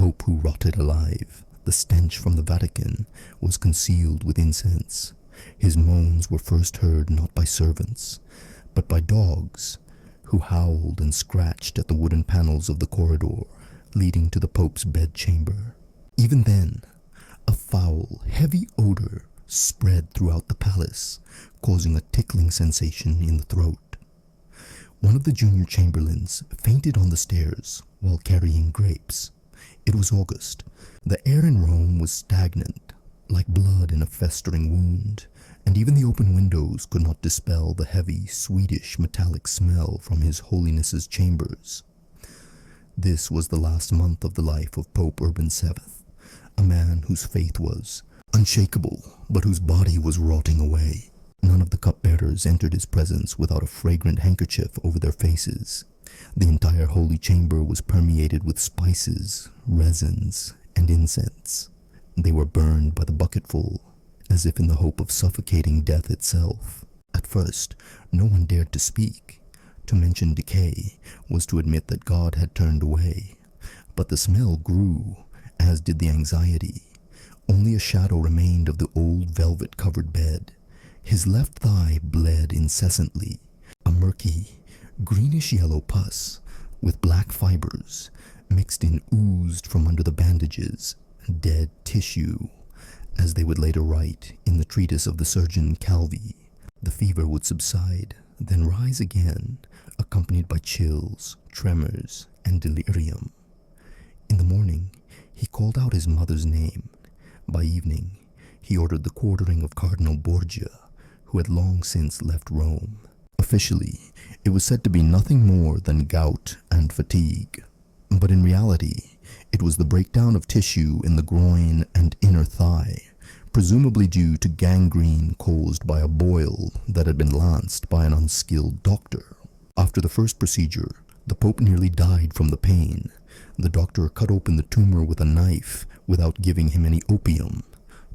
Pope who rotted alive, the stench from the Vatican, was concealed with incense. His moans were first heard not by servants, but by dogs, who howled and scratched at the wooden panels of the corridor leading to the Pope's bedchamber. Even then, a foul, heavy odor spread throughout the palace, causing a tickling sensation in the throat. One of the junior chamberlains fainted on the stairs while carrying grapes. It was August. The air in Rome was stagnant, like blood in a festering wound, and even the open windows could not dispel the heavy, sweetish, metallic smell from His Holiness's chambers. This was the last month of the life of Pope Urban VII, a man whose faith was unshakable, but whose body was rotting away. None of the cupbearers entered his presence without a fragrant handkerchief over their faces. The entire holy chamber was permeated with spices, resins, and incense. They were burned by the bucketful, as if in the hope of suffocating death itself. At first, no one dared to speak. To mention decay was to admit that God had turned away. But the smell grew, as did the anxiety. Only a shadow remained of the old velvet-covered bed. His left thigh bled incessantly, a murky, greenish-yellow pus with black fibers mixed in oozed from under the bandages, dead tissue, as they would later write in the treatise of the surgeon Calvi. The fever would subside, then rise again, accompanied by chills, tremors, and delirium. In the morning, he called out his mother's name. By evening, he ordered the quartering of Cardinal Borgia, who had long since left Rome. Officially, it was said to be nothing more than gout and fatigue, but in reality, it was the breakdown of tissue in the groin and inner thigh, presumably due to gangrene caused by a boil that had been lanced by an unskilled doctor. After the first procedure, the Pope nearly died from the pain. The doctor cut open the tumor with a knife without giving him any opium.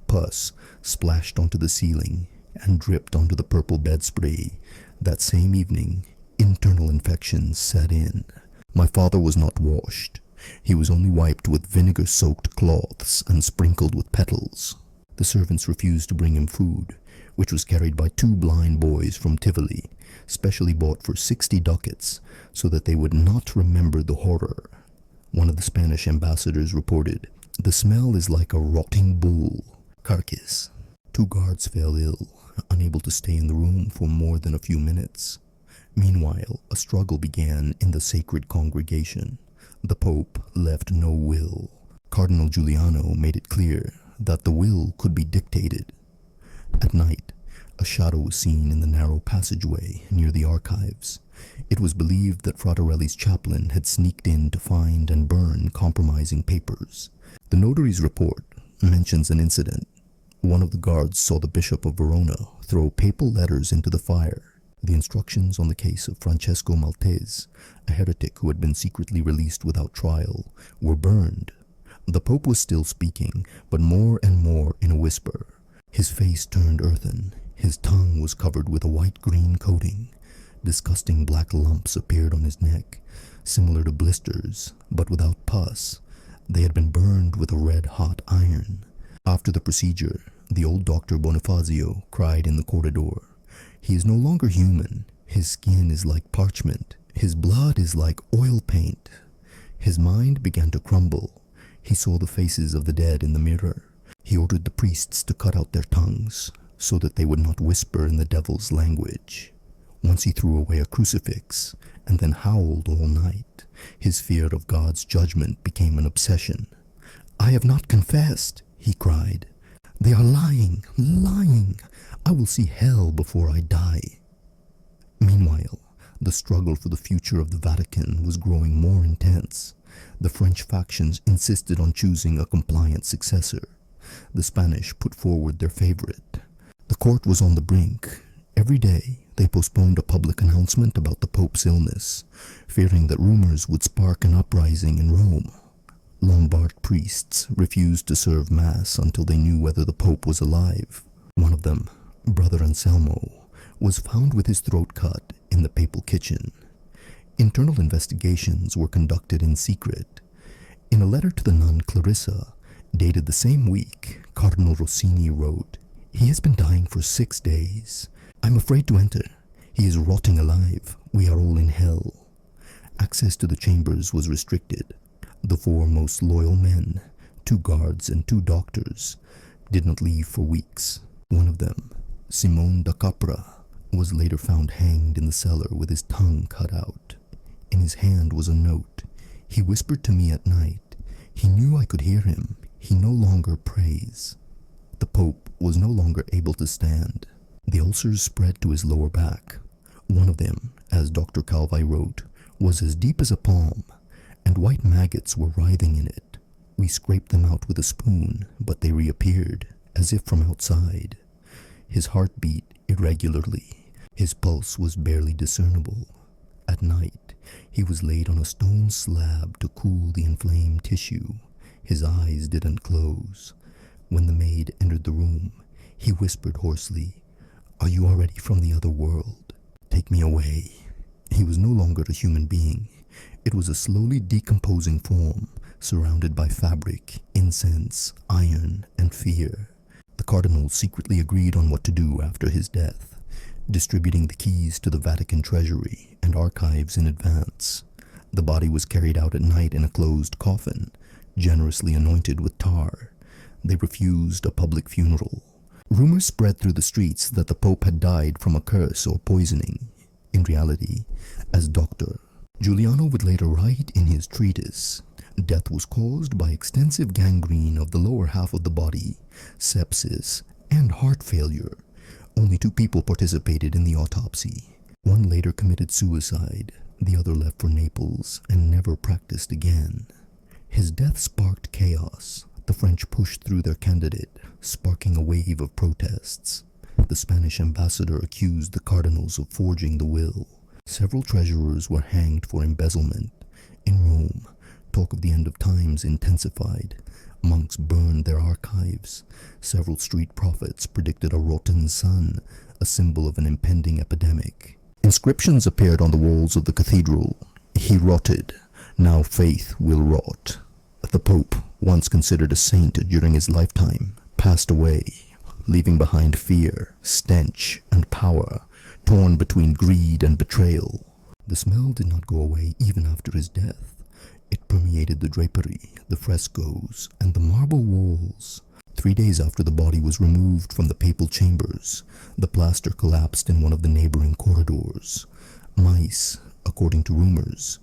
Pus splashed onto the ceiling and dripped onto the purple bed spray. That same evening, internal infections set in. My father was not washed. He was only wiped with vinegar-soaked cloths and sprinkled with petals. The servants refused to bring him food, which was carried by two blind boys from Tivoli, specially bought for 60 ducats, so that they would not remember the horror. One of the Spanish ambassadors reported, "The smell is like a rotting bull carcass." 2 guards fell ill, unable to stay in the room for more than a few minutes. Meanwhile, a struggle began in the sacred congregation. The Pope left no will. Cardinal Giuliano made it clear that the will could be dictated. At night, a shadow was seen in the narrow passageway near the archives. It was believed that Fraterelli's chaplain had sneaked in to find and burn compromising papers. The notary's report mentions an incident. One of the guards saw the Bishop of Verona throw papal letters into the fire. The instructions on the case of Francesco Maltese, a heretic who had been secretly released without trial, were burned. The Pope was still speaking, but more and more in a whisper. His face turned earthen. His tongue was covered with a white-green coating. Disgusting black lumps appeared on his neck, similar to blisters, but without pus. They had been burned with a red-hot iron. After the procedure, the old Dr. Bonifacio cried in the corridor, "He is no longer human. His skin is like parchment. His blood is like oil paint." His mind began to crumble. He saw the faces of the dead in the mirror. He ordered the priests to cut out their tongues, so that they would not whisper in the devil's language. Once he threw away a crucifix, and then howled all night. His fear of God's judgment became an obsession. "I have not confessed," he cried. "They are lying, lying. I will see hell before I die." Meanwhile, the struggle for the future of the Vatican was growing more intense. The French factions insisted on choosing a compliant successor. The Spanish put forward their favorite. The court was on the brink. Every day, they postponed a public announcement about the Pope's illness, fearing that rumors would spark an uprising in Rome. Lombard priests refused to serve Mass until they knew whether the Pope was alive. One of them, Brother Anselmo, was found with his throat cut in the papal kitchen. Internal investigations were conducted in secret. In a letter to the nun Clarissa, dated the same week, Cardinal Rossini wrote, "He has been dying for 6 days. I'm afraid to enter. He is rotting alive. We are all in hell." Access to the chambers was restricted. The 4 most loyal men, 2 guards and 2 doctors, did not leave for weeks. One of them, Simone da Capra, was later found hanged in the cellar with his tongue cut out. In his hand was a note. "He whispered to me at night. He knew I could hear him. He no longer prays." The Pope was no longer able to stand. The ulcers spread to his lower back. One of them, as Dr. Calvi wrote, was as deep as a palm, and white maggots were writhing in it. "We scraped them out with a spoon, but they reappeared, as if from outside." His heart beat irregularly. His pulse was barely discernible. At night, he was laid on a stone slab to cool the inflamed tissue. His eyes didn't close. When the maid entered the room, he whispered hoarsely, "Are you already from the other world? Take me away." He was no longer a human being. It was a slowly decomposing form, surrounded by fabric, incense, iron, and fear. The cardinals secretly agreed on what to do after his death, distributing the keys to the Vatican treasury and archives in advance. The body was carried out at night in a closed coffin, generously anointed with tar. They refused a public funeral. Rumors spread through the streets that the Pope had died from a curse or poisoning. In reality, as Dr. Giuliano would later write in his treatise, death was caused by extensive gangrene of the lower half of the body, sepsis, and heart failure. Only 2 people participated in the autopsy. One later committed suicide, the other left for Naples and never practiced again. His death sparked chaos. The French pushed through their candidate, sparking a wave of protests. The Spanish ambassador accused the cardinals of forging the will. Several treasurers were hanged for embezzlement. In Rome, talk of the end of times intensified. Monks burned their archives. Several street prophets predicted a rotten sun, a symbol of an impending epidemic. Inscriptions appeared on the walls of the cathedral. "He rotted. Now faith will rot." The Pope, once considered a saint during his lifetime, passed away, leaving behind fear, stench, and power, torn between greed and betrayal. The smell did not go away even after his death. It permeated the drapery, the frescoes, and the marble walls. 3 days after the body was removed from the papal chambers, the plaster collapsed in one of the neighboring corridors. Mice, according to rumors,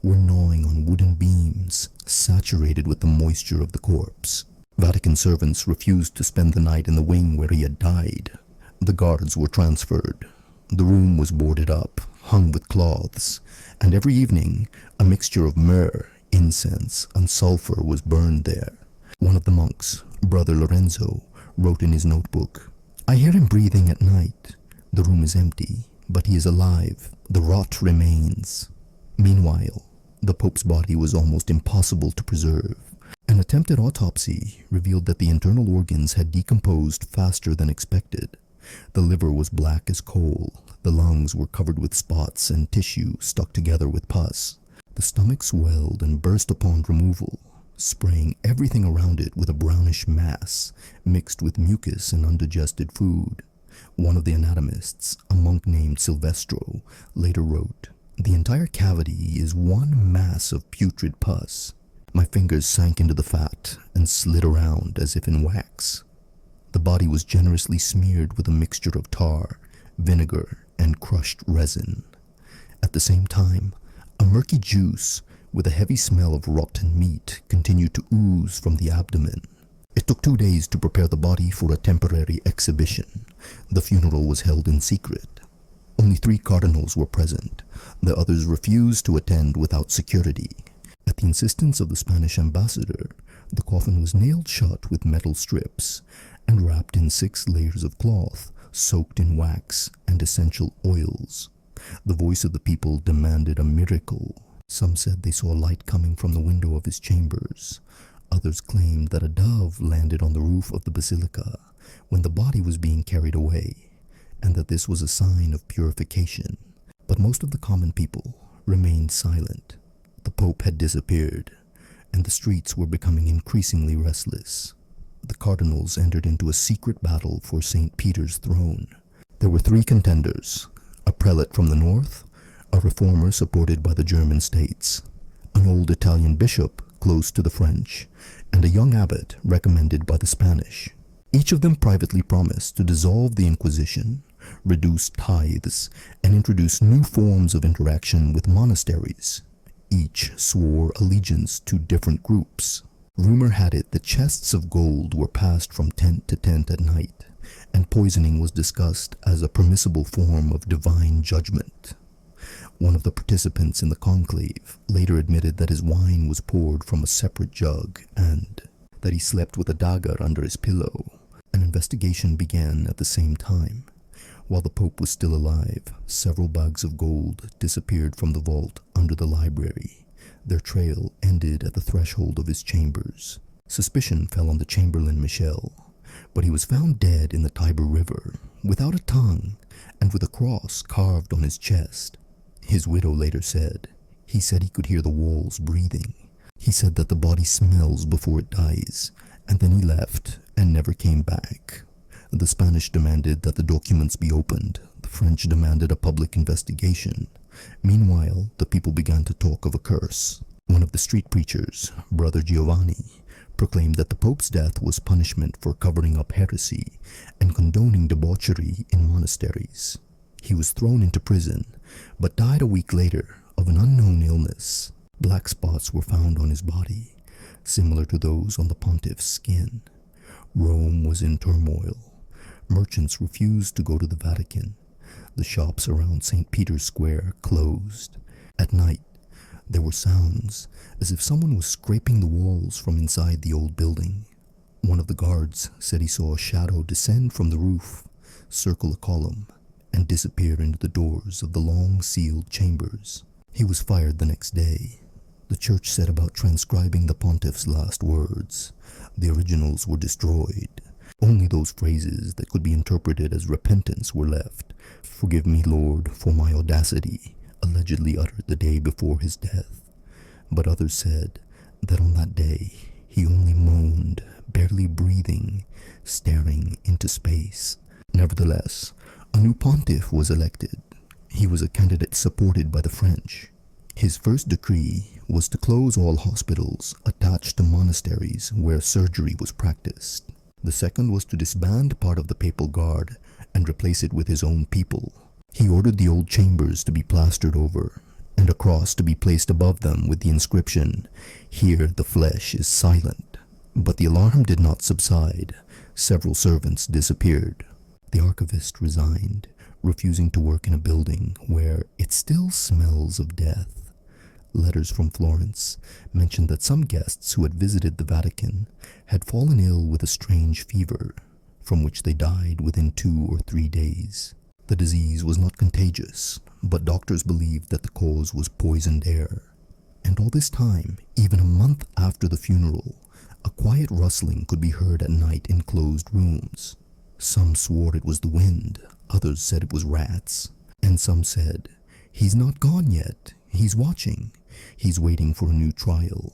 were gnawing on wooden beams, saturated with the moisture of the corpse. Vatican servants refused to spend the night in the wing where he had died. The guards were transferred. The room was boarded up, hung with cloths, and every evening a mixture of myrrh, incense, and sulfur was burned there. One of the monks, Brother Lorenzo, wrote in his notebook, "I hear him breathing at night. The room is empty, but he is alive. The rot remains." Meanwhile, the Pope's body was almost impossible to preserve. An attempted autopsy revealed that the internal organs had decomposed faster than expected. The liver was black as coal, the lungs were covered with spots and tissue stuck together with pus. The stomach swelled and burst upon removal, spraying everything around it with a brownish mass, mixed with mucus and undigested food. One of the anatomists, a monk named Silvestro, later wrote, "The entire cavity is one mass of putrid pus. My fingers sank into the fat and slid around as if in wax." The body was generously smeared with a mixture of tar, vinegar, and crushed resin. At the same time, a murky juice with a heavy smell of rotten meat continued to ooze from the abdomen. It took 2 days to prepare the body for a temporary exhibition. The funeral was held in secret. Only 3 cardinals were present. The others refused to attend without security. At the insistence of the Spanish ambassador, the coffin was nailed shut with metal strips and wrapped in 6 layers of cloth, soaked in wax and essential oils. The voice of the people demanded a miracle. Some said they saw light coming from the window of his chambers. Others claimed that a dove landed on the roof of the basilica when the body was being carried away, and that this was a sign of purification. But most of the common people remained silent. The Pope had disappeared, and the streets were becoming increasingly restless. The cardinals entered into a secret battle for St. Peter's throne. There were three contenders: a prelate from the north, a reformer supported by the German states, an old Italian bishop close to the French, and a young abbot recommended by the Spanish. Each of them privately promised to dissolve the Inquisition, reduce tithes, and introduce new forms of interaction with monasteries. Each swore allegiance to different groups. Rumor had it that chests of gold were passed from tent to tent at night, and poisoning was discussed as a permissible form of divine judgment. One of the participants in the conclave later admitted that his wine was poured from a separate jug and that he slept with a dagger under his pillow. An investigation began at the same time. While the Pope was still alive, several bags of gold disappeared from the vault under the library. Their trail ended at the threshold of his chambers. Suspicion fell on the Chamberlain Michel, but he was found dead in the Tiber River, without a tongue, and with a cross carved on his chest. His widow later said, "He said he could hear the walls breathing. He said that the body smells before it dies, and then he left and never came back." The Spanish demanded that the documents be opened. The French demanded a public investigation. Meanwhile, the people began to talk of a curse. One of the street preachers, Brother Giovanni, proclaimed that the Pope's death was punishment for covering up heresy and condoning debauchery in monasteries. He was thrown into prison, but died a week later of an unknown illness. Black spots were found on his body, similar to those on the pontiff's skin. Rome was in turmoil. Merchants refused to go to the Vatican. The shops around St. Peter's Square closed. At night, there were sounds as if someone was scraping the walls from inside the old building. One of the guards said he saw a shadow descend from the roof, circle a column, and disappear into the doors of the long sealed chambers. He was fired the next day. The church set about transcribing the pontiff's last words. The originals were destroyed. Only those phrases that could be interpreted as repentance were left. "Forgive me, Lord, for my audacity," allegedly uttered the day before his death. But others said that on that day he only moaned, barely breathing, staring into space. Nevertheless, a new pontiff was elected. He was a candidate supported by the French. His first decree was to close all hospitals attached to monasteries where surgery was practiced. The second was to disband part of the papal guard and replace it with his own people. He ordered the old chambers to be plastered over and a cross to be placed above them with the inscription, "Here the flesh is silent." But the alarm did not subside. Several servants disappeared. The archivist resigned, refusing to work in a building where it still smells of death. Letters from Florence mentioned that some guests who had visited the Vatican had fallen ill with a strange fever, from which they died within 2 or 3 days. The disease was not contagious, but doctors believed that the cause was poisoned air. And all this time, even a month after the funeral, a quiet rustling could be heard at night in closed rooms. Some swore it was the wind, others said it was rats, and some said, "He's not gone yet, he's watching, he's waiting for a new trial."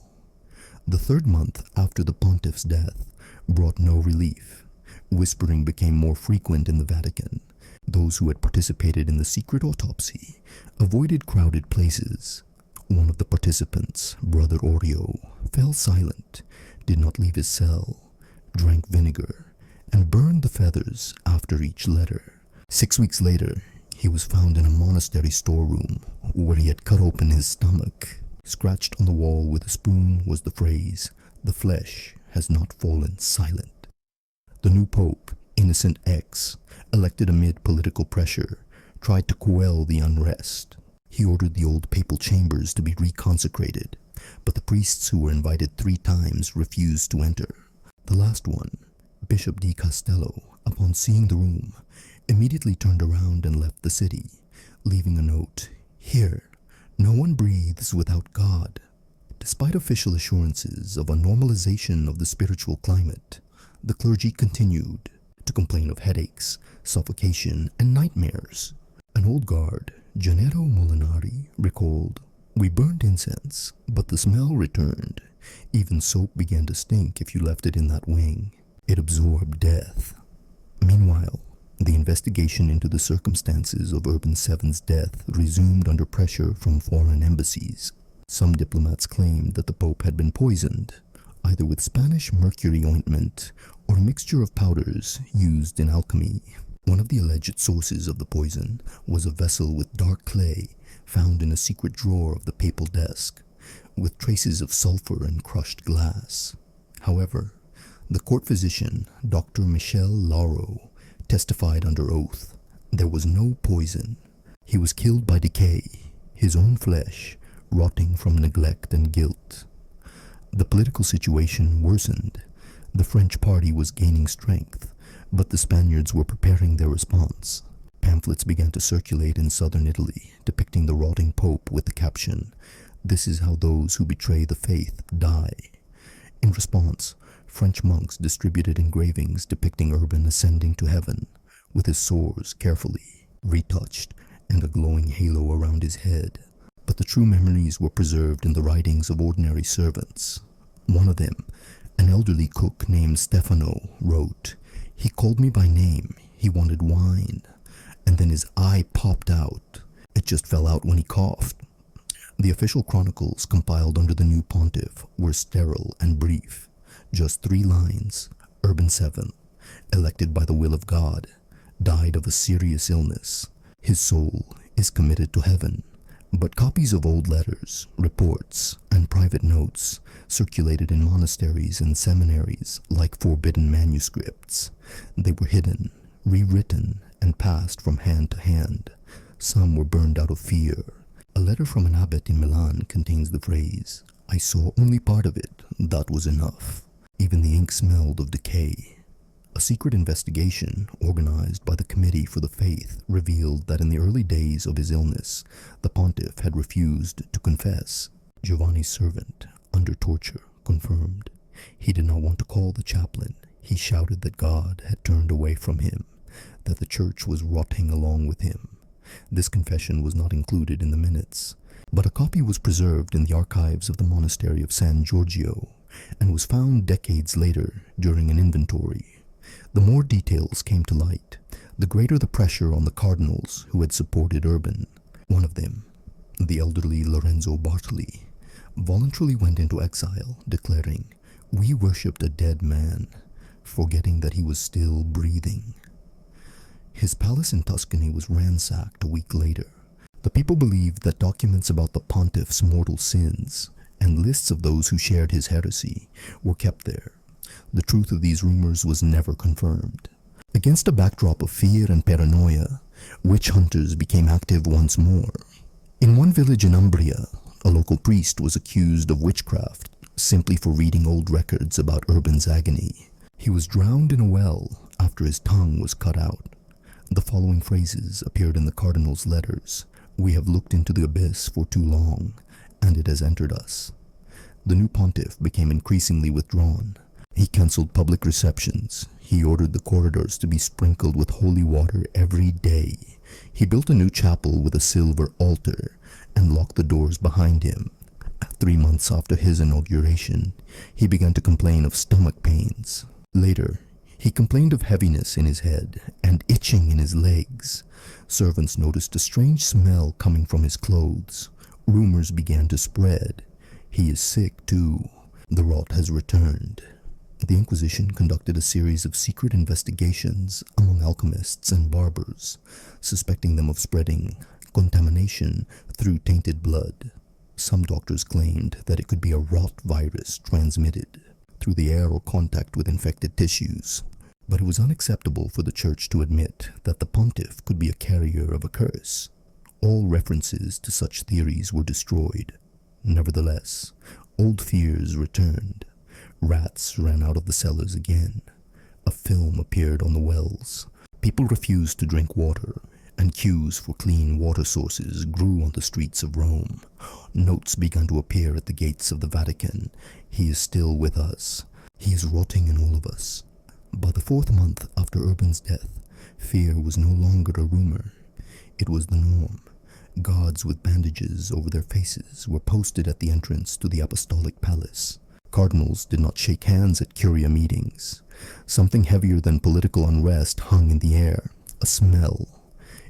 The third month after the pontiff's death brought no relief. Whispering became more frequent in the Vatican. Those who had participated in the secret autopsy avoided crowded places. One of the participants, Brother Orio, fell silent, did not leave his cell, drank vinegar, and burned the feathers after each letter. 6 weeks later, he was found in a monastery storeroom where he had cut open his stomach. Scratched on the wall with a spoon was the phrase, "The flesh has not fallen silent." The new pope, Innocent X, elected amid political pressure, tried to quell the unrest. He ordered the old papal chambers to be reconsecrated, but the priests who were invited 3 times refused to enter. The last one, Bishop di Castello, upon seeing the room, immediately turned around and left the city, leaving a note, "Here, no one breathes without God." Despite official assurances of a normalization of the spiritual climate, the clergy continued to complain of headaches, suffocation, and nightmares. An old guard, Gennaro Molinari, recalled, "We burned incense, but the smell returned. Even soap began to stink if you left it in that wing. It absorbed death. Meanwhile, the investigation into the circumstances of Urban VII's death resumed under pressure from foreign embassies. Some diplomats claimed that the Pope had been poisoned, either with Spanish mercury ointment or a mixture of powders used in alchemy. One of the alleged sources of the poison was a vessel with dark clay found in a secret drawer of the papal desk, with traces of sulfur and crushed glass. However, the court physician, Dr. Michel Lauro, testified under oath there was no poison. He was killed by decay, his own flesh rotting from neglect and guilt. The political situation worsened. The French party was gaining strength, but the Spaniards were preparing their response. Pamphlets began to circulate in southern Italy, depicting the rotting pope with the caption, "This is how those who betray the faith die." In response, French monks distributed engravings depicting Urban ascending to heaven, with his sores carefully retouched and a glowing halo around his head. But the true memories were preserved in the writings of ordinary servants. One of them, an elderly cook named Stefano, wrote, "He called me by name, he wanted wine, and then his eye popped out. It just fell out when he coughed." The official chronicles compiled under the new pontiff were sterile and brief. Just 3 lines. Urban VII, elected by the will of God, died of a serious illness. His soul is committed to heaven. But copies of old letters, reports, and private notes circulated in monasteries and seminaries like forbidden manuscripts. They were hidden, rewritten, and passed from hand to hand. Some were burned out of fear. A letter from an abbot in Milan contains the phrase, "I saw only part of it, that was enough." Even the ink smelled of decay. A secret investigation organized by the Committee for the Faith revealed that in the early days of his illness, the pontiff had refused to confess. Giovanni's servant, under torture, confirmed. He did not want to call the chaplain. He shouted that God had turned away from him, that the church was rotting along with him. This confession was not included in the minutes, but a copy was preserved in the archives of the monastery of San Giorgio and was found decades later during an inventory. The more details came to light, the greater the pressure on the cardinals who had supported Urban. One of them, the elderly Lorenzo Bartoli, voluntarily went into exile, declaring, "We worshipped a dead man," forgetting that he was still breathing. His palace in Tuscany was ransacked a week later. The people believed that documents about the pontiff's mortal sins and lists of those who shared his heresy were kept there. The truth of these rumors was never confirmed. Against a backdrop of fear and paranoia, witch hunters became active once more. In one village in Umbria, a local priest was accused of witchcraft simply for reading old records about Urban's agony. He was drowned in a well after his tongue was cut out. The following phrases appeared in the cardinal's letters: "We have looked into the abyss for too long, and it has entered us." The new pontiff became increasingly withdrawn. He cancelled public receptions. He ordered the corridors to be sprinkled with holy water every day. He built a new chapel with a silver altar and locked the doors behind him. 3 months after his inauguration, he began to complain of stomach pains. Later, he complained of heaviness in his head and itching in his legs. Servants noticed a strange smell coming from his clothes. Rumors began to spread. He is sick too. The rot has returned. The Inquisition conducted a series of secret investigations among alchemists and barbers, suspecting them of spreading contamination through tainted blood. Some doctors claimed that it could be a rot virus transmitted through the air or contact with infected tissues. But it was unacceptable for the church to admit that the pontiff could be a carrier of a curse. All references to such theories were destroyed. Nevertheless, old fears returned. Rats ran out of the cellars again. A film appeared on the wells. People refused to drink water, and queues for clean water sources grew on the streets of Rome. Notes began to appear at the gates of the Vatican. "He is still with us. He is rotting in all of us." By the 4th month after Urban's death, fear was no longer a rumor. It was the norm. Guards with bandages over their faces were posted at the entrance to the apostolic palace. Cardinals did not shake hands at Curia meetings. Something heavier than political unrest hung in the air, a smell.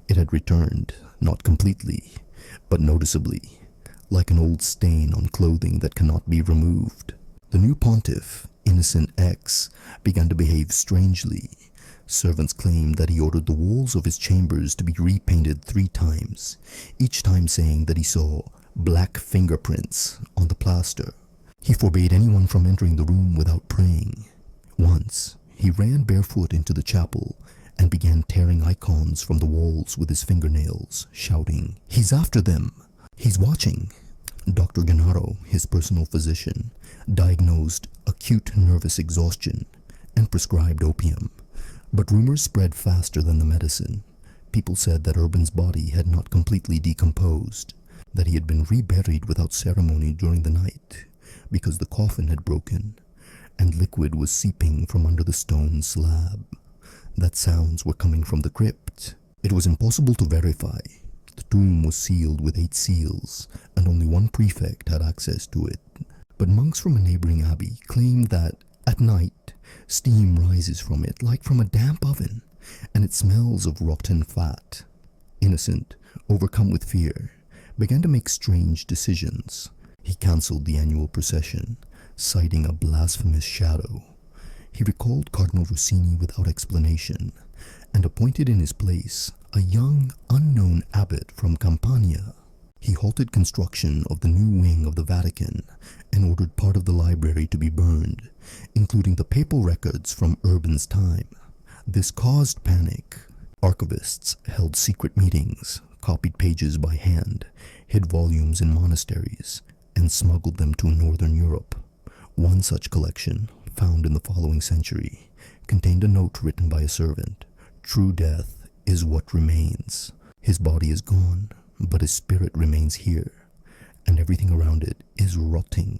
It had returned, not completely, but noticeably, like an old stain on clothing that cannot be removed. The new pontiff, Innocent X, began to behave strangely. Servants claimed that he ordered the walls of his chambers to be repainted 3 times, each time saying that he saw black fingerprints on the plaster. He forbade anyone from entering the room without praying. Once, he ran barefoot into the chapel and began tearing icons from the walls with his fingernails, shouting, "He's after them! He's watching!" Dr. Gennaro, his personal physician, diagnosed acute nervous exhaustion and prescribed opium. But rumors spread faster than the medicine. People said that Urban's body had not completely decomposed, that he had been reburied without ceremony during the night because the coffin had broken and liquid was seeping from under the stone slab. That sounds were coming from the crypt. It was impossible to verify. The tomb was sealed with 8 seals, and only one prefect had access to it. But monks from a neighboring abbey claimed that, at night, steam rises from it like from a damp oven, and it smells of rotten fat. Innocent, overcome with fear, began to make strange decisions. He cancelled the annual procession, citing a blasphemous shadow. He recalled Cardinal Rossini without explanation, and appointed in his place a young, unknown abbot from Campania. He halted construction of the new wing of the Vatican and ordered part of the library to be burned, including the papal records from Urban's time. This caused panic. Archivists held secret meetings, copied pages by hand, hid volumes in monasteries, and smuggled them to Northern Europe. One such collection, found in the following century, contained a note written by a servant. "True death is what remains. His body is gone, but his spirit remains here, and everything around it is rotting."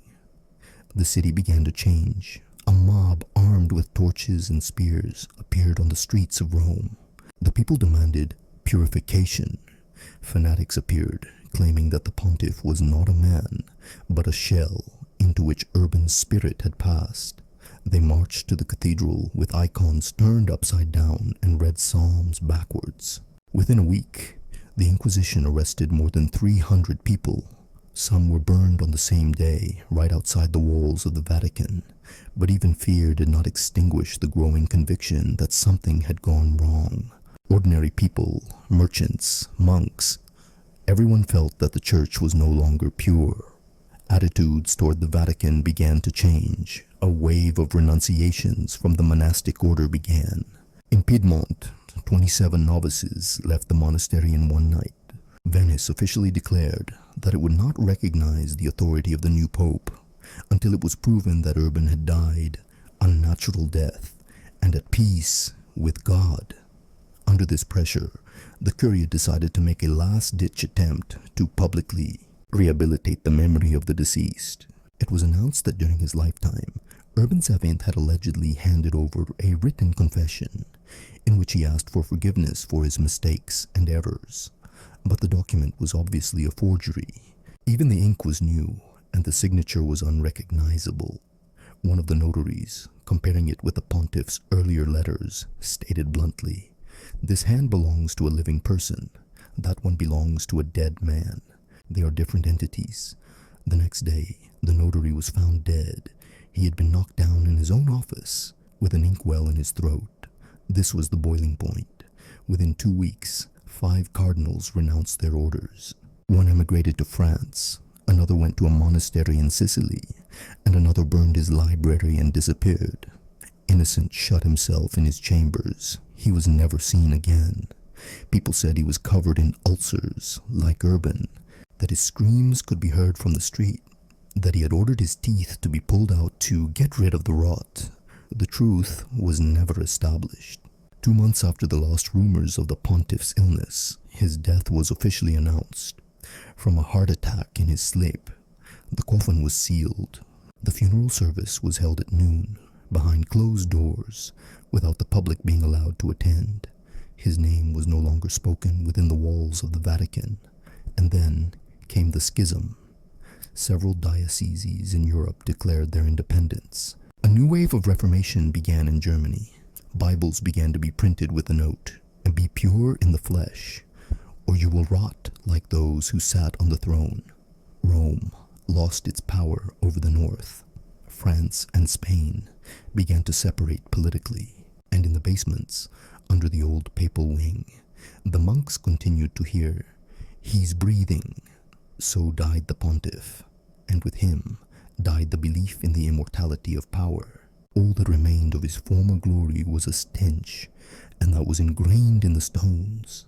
The city began to change. A mob armed with torches and spears appeared on the streets of Rome. The people demanded purification. Fanatics appeared, claiming that the pontiff was not a man, but a shell into which Urban's spirit had passed. They marched to the cathedral with icons turned upside down and read psalms backwards. Within a week, the Inquisition arrested more than 300 people. Some were burned on the same day, right outside the walls of the Vatican. But even fear did not extinguish the growing conviction that something had gone wrong. Ordinary people, merchants, monks, everyone felt that the church was no longer pure. Attitudes toward the Vatican began to change. A wave of renunciations from the monastic order began. In Piedmont, 27 novices left the monastery in one night. Venice officially declared that it would not recognize the authority of the new pope until it was proven that Urban had died a natural death and at peace with God. Under this pressure, the Curia decided to make a last-ditch attempt to publicly rehabilitate the memory of the deceased. It was announced that during his lifetime, Urban VII had allegedly handed over a written confession in which he asked for forgiveness for his mistakes and errors. But the document was obviously a forgery. Even the ink was new, and the signature was unrecognizable. One of the notaries, comparing it with the pontiff's earlier letters, stated bluntly, "This hand belongs to a living person. That one belongs to a dead man. They are different entities." The next day, the notary was found dead. He had been knocked down in his own office with an inkwell in his throat. This was the boiling point. Within 2 weeks, 5 cardinals renounced their orders. One emigrated to France, another went to a monastery in Sicily, and another burned his library and disappeared. Innocent shut himself in his chambers. He was never seen again. People said he was covered in ulcers, like Urban, that his screams could be heard from the street, that he had ordered his teeth to be pulled out to get rid of the rot. The truth was never established. 2 months after the last rumors of the pontiff's illness, his death was officially announced. From a heart attack in his sleep, the coffin was sealed. The funeral service was held at noon, behind closed doors, without the public being allowed to attend. His name was no longer spoken within the walls of the Vatican. And then came the schism. Several dioceses in Europe declared their independence. A new wave of Reformation began in Germany. Bibles began to be printed with the note, "And be pure in the flesh, or you will rot like those who sat on the throne." Rome lost its power over the north. France and Spain began to separate politically, and in the basements, under the old papal wing, the monks continued to hear, "He's breathing." So died the pontiff, and with him died the belief in the immortality of power. All that remained of his former glory was a stench, and that was ingrained in the stones.